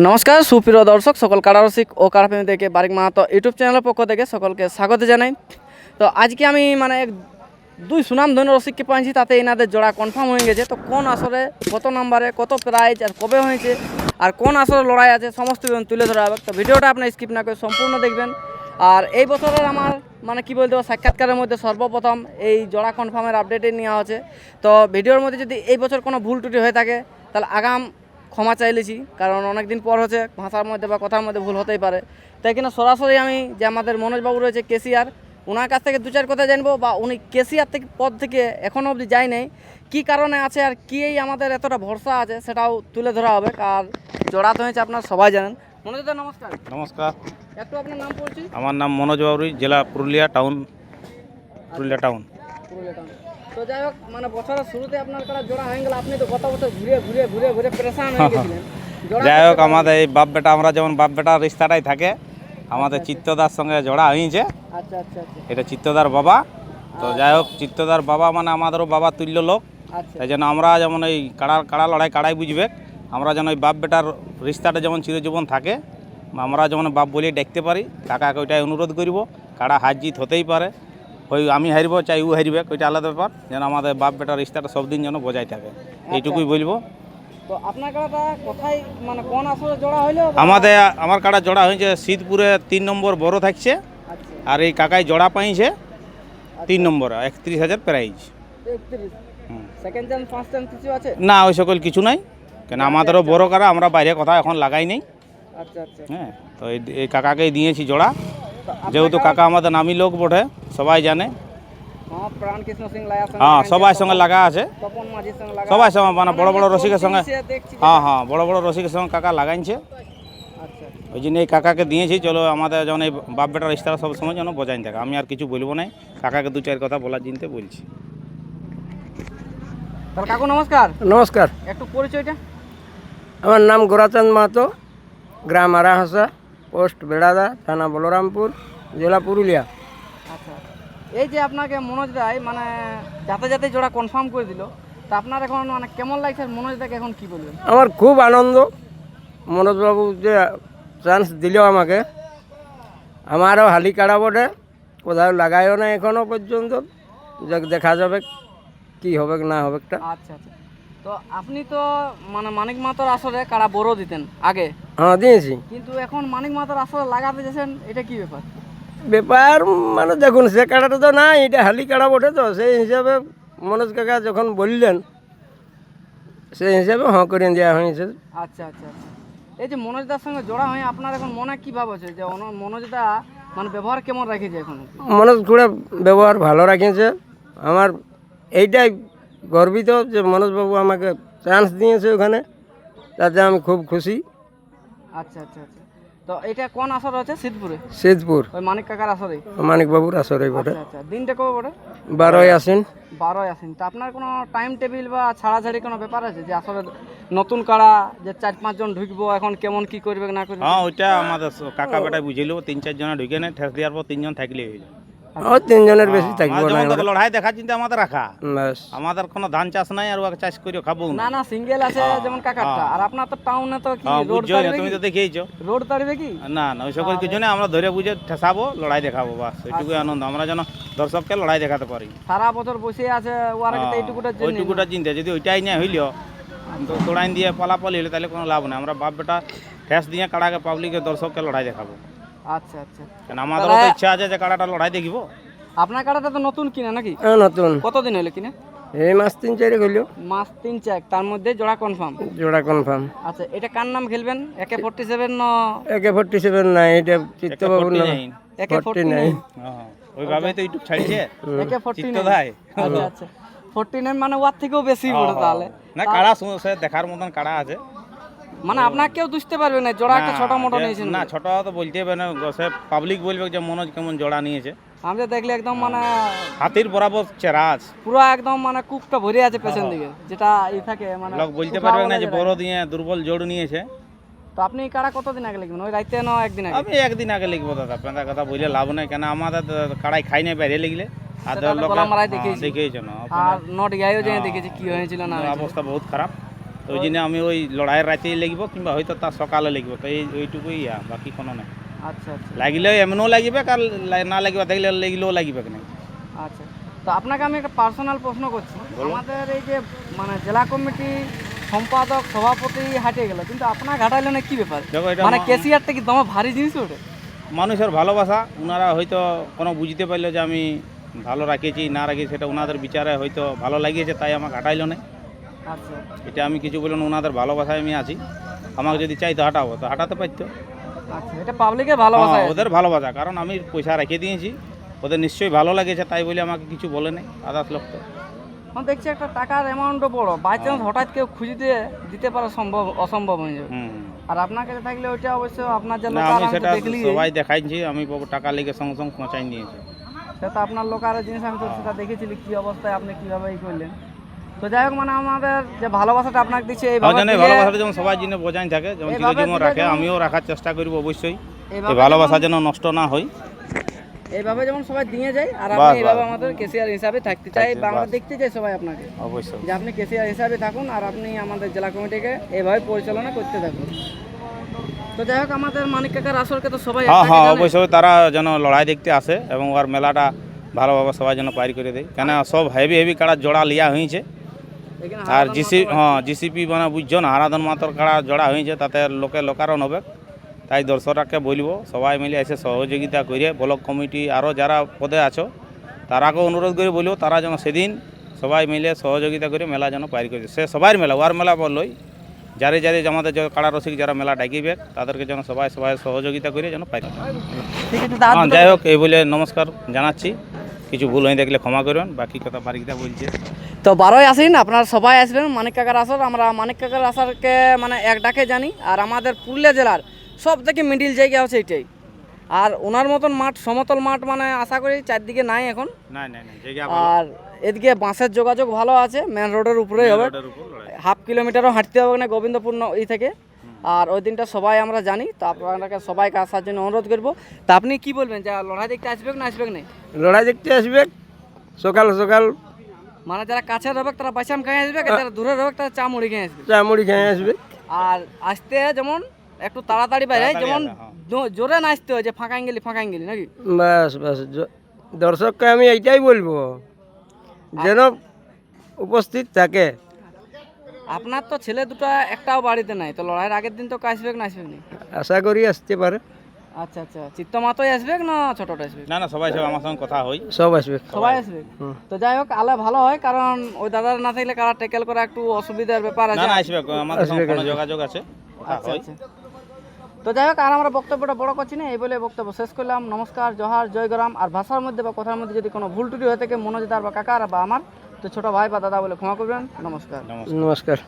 নমস্কার সুপ্রিয় দর্শক, সকল কারারসিক ও কারাপ্রেমী থেকে বারিক মাহাতো ইউটিউব চ্যানেলের পক্ষ থেকে সকলকে স্বাগত জানাই। তো আজকে আমি দুই সুনামধন্য রসিককে পাইছি, তাতে এনাদের জোড়া কনফার্ম হয়ে গেছে। তো কোন আসরে কত নম্বরে কত প্রাইজ আর কবে হয়েছে আর কোন আসরে লড়াই আছে সমস্ত তুলে ধরা হবে। তো ভিডিওটা আপনার স্কিপ না করে সম্পূর্ণ দেখবেন। আর এই বছরের আমার কি বলতে হবে, সাক্ষাৎকারের মধ্যে সর্বপ্রথম এই জোড়া কনফার্মের আপডেটে নেওয়া হচ্ছে। তো ভিডিওর মধ্যে যদি এই বছর কোনো ভুল ত্রুটি হয়ে থাকে তাহলে আগাম ক্ষমা চাইলেছি, কারণ অনেক দিন পর হচ্ছে, ভাষার মধ্যে বা কথার মধ্যে ভুল হতেই পারে। তাই কিনা সরাসরি আমি যে আমাদের মনোজবাবু রয়েছে কেসিআর, ওনার কাছ থেকে দু চার কথা জানবো, বা উনি কেসিআর থেকে পদ থেকে এখনও অবধি যায় নাই, কী কারণে আছে আর কী আমাদের এতটা ভরসা আছে সেটাও তুলে ধরা হবে। আর জোড়া তো হয়েছে আপনার সবাই জানেন। মনোজদা নমস্কার। নমস্কার, একটু আপনার নাম পড়ছি। আমার নাম মনোজ বাবুরি, জেলা পুরুলিয়া টাউন। পুরুলিয়া টাউন। তো যাই হোক, বছরের শুরুতে আপনার কারা জোড়া হয়ে গেল, আপনি তো গত বছর ঘুরে ঘুরে ঘুরে ঘুরে পেরেশান হয়ে গেছিলেন। যাই হোক, আমাদের এই বাপ বেটা, আমরা যেমন বাপ বেটার রিস্তাটাই থাকে, আমাদের চিত্তদার সঙ্গে জোড়া হয়েছে। আচ্ছা আচ্ছা আচ্ছা। এটা চিত্তদার বাবা। তো যাই হোক, চিত্তদার বাবা আমাদেরও বাবা তুল্য লোক। তাই জন্য আমরা যেমন এই কাড়া লড়াই কাড়াই বুঝবে, আমরা যেন ওই বাপ বেটার রিস্তাটা যেমন চিরজীবন থাকে, আমরা যেমন বাপ বলিয়ে দেখতে পারি। কাকাকে ওইটাই অনুরোধ করব। কাড়া হার জিত হতেই পারে, ওই আমি হারবো চাই ও হারবে, ওইটা আলাদা ব্যাপার, যেন আমাদের বাপ বেটার রিস্তাটা সব দিন যেন বজায় থাকে, এইটুকুই বলবো। তো আপনার কাড়াটা কোথায়, কোন আসরে জোড়া হইলো? আমার কাড়া জোড়া হয়েছে শীতপুরে 3 নম্বর বড় থাকছে। আর এই কাকাই জোড়া পাইছে 3 নম্বর, 31,000 prize. Second chance first chance কিছু আছে না, ওই সকল কিছু নাই, কেন আমাদেরও বড় কাড়া, আমরা বাইরে কথা এখন লাগাই নেই। আচ্ছা আচ্ছা। হ্যাঁ, তো এই কাকাকেই দিয়েছি জোড়া, যেহেতু কাকা আমাদের নামী লোক বটে, সবাই জানে। হ্যাঁ, সবার সঙ্গে লাগা আছে, সবাই সঙ্গে বড় বড় রসিকের সঙ্গে। হ্যাঁ, বড় বড় রসিকের সঙ্গে কাকা লাগাইছে। ওই জন্য এই কাকাকে দিয়েছি। চলো, আমাদের যেমন এই বাপ বেটার ইস্তারা সব সময় যেন বজায় থাকে। আমি আর কিছু বলবো না, কাকাকে দু চার কথা বলার জিনতে বলছি। কাকু নমস্কার। নমস্কার, একটু পরিচয়টা। আমার নাম গোরাচাঁদ মাহাতো, গ্রাম আরাহাসা, পোস্ট বেড়াদা, থানা বলরামপুর, জেলা পুরুলিয়া। আচ্ছা, এই যে আপনাকে মনোজ দাই যাতে যাতে জোড়া কনফার্ম করে দিল, তা আপনার এখন কেমন লাগছে? মনোজ দাকে এখন কি বলবেন? আমার খুব আনন্দ, মনোজবাবু যে চান্স দিল আমাকে। আমারও হালি কাড়া বটে, কোথাও লাগাইও না এখনও পর্যন্ত, দেখা যাবে কি হবে না হবে একটা। আচ্ছা আচ্ছা। তো আপনি তো মানিক মাতার আসরে কাড়া বড় দিতেন আগে? হ্যাঁ, দিয়েছি। কিন্তু এখন মানিক মাতার আসরে লাগাতে যাচ্ছেন, এটা কি ব্যাপার? ব্যাপার দেখুন, সে কাড়াটা তো না, এটা হালি কাড়া বটে, তো সেই হিসাবে মনোজ কাকা যখন বললেন, সেই হিসাবে হ্যাঁ করে দেওয়া হয়েছে। আচ্ছা আচ্ছা আচ্ছা। এই যে মনোজদার সঙ্গে জোড়া হয়ে আপনার এখন মনে কী ভাব আছে, যে মনোজদা ব্যবহার কেমন রাখেছে এখন? মনোজ খুঁড়ে ব্যবহার ভালো রাখেছে। আমার এইটাই গর্বিত যে মনোজবাবু আমাকে চান্স দিয়েছে ওখানে, তাতে আমি খুব খুশি। আচ্ছা আচ্ছা আচ্ছা। তো এটা কোন আসর আছে? শীতপুরে? শীতপুর, ওই মানিক কাকার আসরে? মানিকবাবুর আসরে বটে। আচ্ছা, দিনটা কবে বটে? 12ই আশ্বিন। 12ই আশ্বিন। তা আপনার কোনো টাইম টেবিল বা ছাড়াছাড়ি কোনো ব্যাপার আছে, যে আসলে নতুন কাড়া যে 4-5 জন ঢুকবো, এখন কেমন কি করবে না করবে? হ্যাঁ, ওইটা আমাদের কাকা বেটাই বুঝিল। 3-4 জন ঢুকে নেই, ঠেস দেওয়ার পর 3 জন থাকলেই হয়ে যায়। ও 3 জনের বেশি থাকবো না। লড়াই দেখা চিন্তা আমাদের রাখা, ব্যাস। আমাদের কোনো ধান চাষ নাই, আর ওকে চাষ করে খাবো না না, সিঙ্গেল আছে যেমন কাকারটা। আর আপনার তো টাউনে তো কি রোড তাড়বে? তুমি তো দেখিয়েছো রোড তাড়বে কি? না না, ওই সকল কিছু নেই। আমরা ধরে বুঝে ঠেসাবো, লড়াই দেখাবো, বাস এইটুকুই আনন্দ। আমরা যেন দর্শককে লড়াই দেখাতে পারি। সারা বছর বসে আছে ওর আগে তো ওইটুকুটা চিন্তা, যদি ওইটাই না হইল, তোড়াইন দিয়ে পালাপালি হলে তাহলে কোনো লাভ নেই। আমরা বাপ বেটা ঠেস দিয়ে কাড়াকে পাবলিকের দর্শককে লড়াই দেখাবো। আচ্ছা আচ্ছা। কেন আমাদেরও তো ইচ্ছা আছে যে কাড়াটা লড়াই দেখিব। আপনার কাড়াটা তো নতুন কিনা নাকি? নতুন। কতদিন হলো কিনা? এই মাস 3-4 হইল। মাস 3-4, তার মধ্যে জোড়া কনফার্ম? জোড়া কনফার্ম। আচ্ছা, এটা কার নাম খেলবেন? AK-47 না? AK-47 না, এটা চিত্তবাবুর নাম। AK-49। ওইভাবেই তো ইউটিউব ছাড়িয়েছে AK-49। আচ্ছা আচ্ছা। 49 ওর থেকেও বেশি বড় তাহলে। না, কাড়া সে দেখার মতন কাড়া আছে। আপনাকে কেউ বুঝতে পারবে না জোড়া একটা ছোট মোটো নিয়েছেন না, ছোট তো বলতে হবে না, সে পাবলিক বলবে যে মনোজ কেমন জোড়া নিয়েছে। আমরা দেখলে একদম হাতির বরাবর চেরা আছে পুরো, একদম কুকটা ভরে আছে পেছন দিকে, যেটা থাকে লোক বলতে পারবে না যে বড় দিয়ে দুর্বল জোড় নিয়েছে। তো আপনি কাড়া কতদিন আগে লিখবেন? ওই রাইতে না একদিন আগে? আমি একদিন আগে লিখবো দাদা, পেঁদা কথা বললে লাভ নেই, কেন আমাদের কাড়াই খাই নাই বাইরে লিখলে। আর দেখেইছো না? আর নট গাইও দেখেছি কি হয়েছিল না, অবস্থা বহুত খারাপ। তো ওই জন্য আমি ওই লড়াইয়ের রাতেই লিখবো কিংবা হয়তো তার সকালে লিখবো, তো ওইটুকুই বাকি কোনো নাই। আচ্ছা আচ্ছা লাগিলে এমনও লাগবে আর না লাগবে দেখলে লেগলেও লাগবে না। আচ্ছা। তো আপনাকে আমি একটা পার্সোনাল প্রশ্ন করছি, আমাদের এই যে মানে জেলা কমিটি সম্পাদক সভাপতি হাঁটে গেল, কিন্তু আপনার ঘাটাইলে না কি ব্যাপার? দেখো এটা মানে কেসিআরটা কি তোমার ভারী জিনিস ওঠে? মানুষের ভালোবাসা, ওনারা হয়তো কোনো বুঝতে পারলো যে আমি ভালো রাখেছি না রাখি, সেটা ওনাদের বিচারে হয়তো ভালো লাগিয়েছে, তাই আমাকে হাঁটাইলো না। আচ্ছা এটা আমি কিছু বললাম, ওনাদের ভালোবাসায় আমি আছি। আমাকে যদি চাইতো হাঁটাবো তো হাঁটাতে পারতো। আচ্ছা, এটা পাবলিকের ভালোবাসা। হ্যাঁ, ওদের ভালোবাসা, কারণ আমি পয়সা রেখে দিয়েছি, ওদের নিশ্চয়ই ভালো লেগেছে, তাই বলে আমাকে কিছু বলে নেই আদার্স লোক তো। এখন দেখছি একটা টাকার অ্যামাউন্টও বড়, বাই চান্স হঠাৎ কেউ খুঁজে দিয়ে দিতে পারা সম্ভব অসম্ভব হয়ে যাবে। আর আপনার কাছে থাকলে ওইটা অবশ্য আপনার যে না, লোক আমি আর সেটা দেখলি সবাই দেখাইছি, আমি টাকা লেগে সঙ্গে সঙ্গে পৌঁছাই নিয়েছি। সেটা আপনার লোক আর জিনিস আমি তো সেটা দেখেছিলি কি অবস্থায় আপনি কিভাবে ই করলেন। তো যাই হোক, মানে আমাদের যে ভালোবাসাটা আপনাকে দিচ্ছে এইভাবে ভালোবাসাটা যেমন সবার জন্য বোঝাই থাকে, যেমন চিরজীবন রাখে, আমিও রাখার চেষ্টা করব অবশ্যই। এই ভালোবাসা যেন নষ্ট না হয়, এইভাবে যেমন সবাই দিয়ে যায়, আর আপনি এইভাবে আমাদের কেসিআর হিসাবে থাকতে চাই বা আমরা দেখতে চাই সবাই আপনাকে অবশ্যই যে আপনি কেসিআর হিসাবে থাকুন আর আপনি আমাদের জেলা কমিটিকে এইভাবে পরিচালনা করতে থাকুন। তো যাই হোক, আমাদের মানিক কাকার আসরকে তো সবাই হ্যাঁ হ্যাঁ অবশ্যই তারা যেন লড়াই দেখতে আসে এবং ওর মেলাটা ভালোভাবে সবাই যেন পার করে দেয়, কেন সব হেভি হেভি কাড়া জোড়া লিয়া হয়েছে। আর জিসিপি মানে বুঝছো না, হারাধন মাতর কাড়া জোড়া হয়েছে, তাতে লোকারণ হবে। তাই দর্শকরাকে বলবো সবাই মিলে এসে সহযোগিতা করে, ব্লক কমিটি আরও যারা পদে আছো তারাকেও অনুরোধ করে বলবো তারা যেন সেদিন সবাই মিলে সহযোগিতা করে মেলা যেন পার করে। সে সবার মেলা, ওয়ার মেলা বললই, যারে আমাদের যে কাড়া রসিক যারা মেলা ডাকিবে তাদেরকে যেন সবাই সহযোগিতা করে যেন পাই। যাই হোক, এই বলে নমস্কার জানাচ্ছি, কিছু ভুল হয়ে দেখলে ক্ষমা করবেন, বাকি কথা বারিকদা বলছে। তো 12ই আশ্বিন আপনারা সবাই আসবেন মানিক কাকার আসর। আমরা মানিক কাকার আসরকে মানে এক ডাকে জানি, আর আমাদের পুরুলিয়া জেলার সব থেকে মিডিল জায়গা হচ্ছে এইটাই। আর ওনার মতন মাঠ, সমতল মাঠ মানে আশা করি চারদিকে নাই এখন। আর এদিকে বাসের যোগাযোগ ভালো আছে, মেন রোডের উপরেই হবে, 1/2 কিলোমিটারও হাঁটতে হবে না গোবিন্দপুর থেকে। আর ওই দিনটা সবাই আমরা জানি, তো আপনাকে সবাইকে আসার জন্য অনুরোধ করবো। তা আপনি কি বলবেন, যে লড়াই দেখতে আসবে না আসবে না? লড়াই দেখতে আসবে সকাল সকাল, মানে যারা কাছে রবে তারা বাইসাম খেয়ে আসবে, যারা দূরে রবে তারা চা মুড়ি খেয়ে আসবে। চা মুড়ি খেয়ে আসবে। আর আসতে যেমন একটু তাড়াতাড়ি বাইরে, যেমন জোরে না আসতে হয় যে ফাঁকাই গেলি নাকি। বাস বাস, দর্শককে আমি এইটাই বলবো যেন উপস্থিত থাকে। আপনার তো ছেলে দুটো একটাও বাড়িতে নাই, তো লড়াইয়ের আগের দিন তো আসবে না আসবে না? আশা করি আসতে পারে। আচ্ছা আচ্ছা, চিত্তমাতই আসবে না ছোটটা আসবে? না সবাই আমার সঙ্গে কথা হই, সব আসবে, সবাই আসবে। তো যাই হোক, আলে ভালো হয়, কারণ ওই দাদার না থাকলে কারা টেকেল করা একটু অসুবিধার ব্যাপার আছে। না আসবে, আমাদের সঙ্গে কোনো যোগাযোগ আছে। আচ্ছা আচ্ছা। তো যাই হোক, আর আমরা বক্তব্যটা বড় করছি না, এই বলে বক্তব্য শেষ করলাম। নমস্কার, জোহার, জয়গ্রাম। আর ভাষার মধ্যে বা কথার মধ্যে যদি কোনো ভুল ত্রুটি হয়ে থাকে মনোজিদার বা কাকার বা আমার, তো ছোট ভাই বা দাদা বলে ক্ষমা করবেন। নমস্কার। নমস্কার।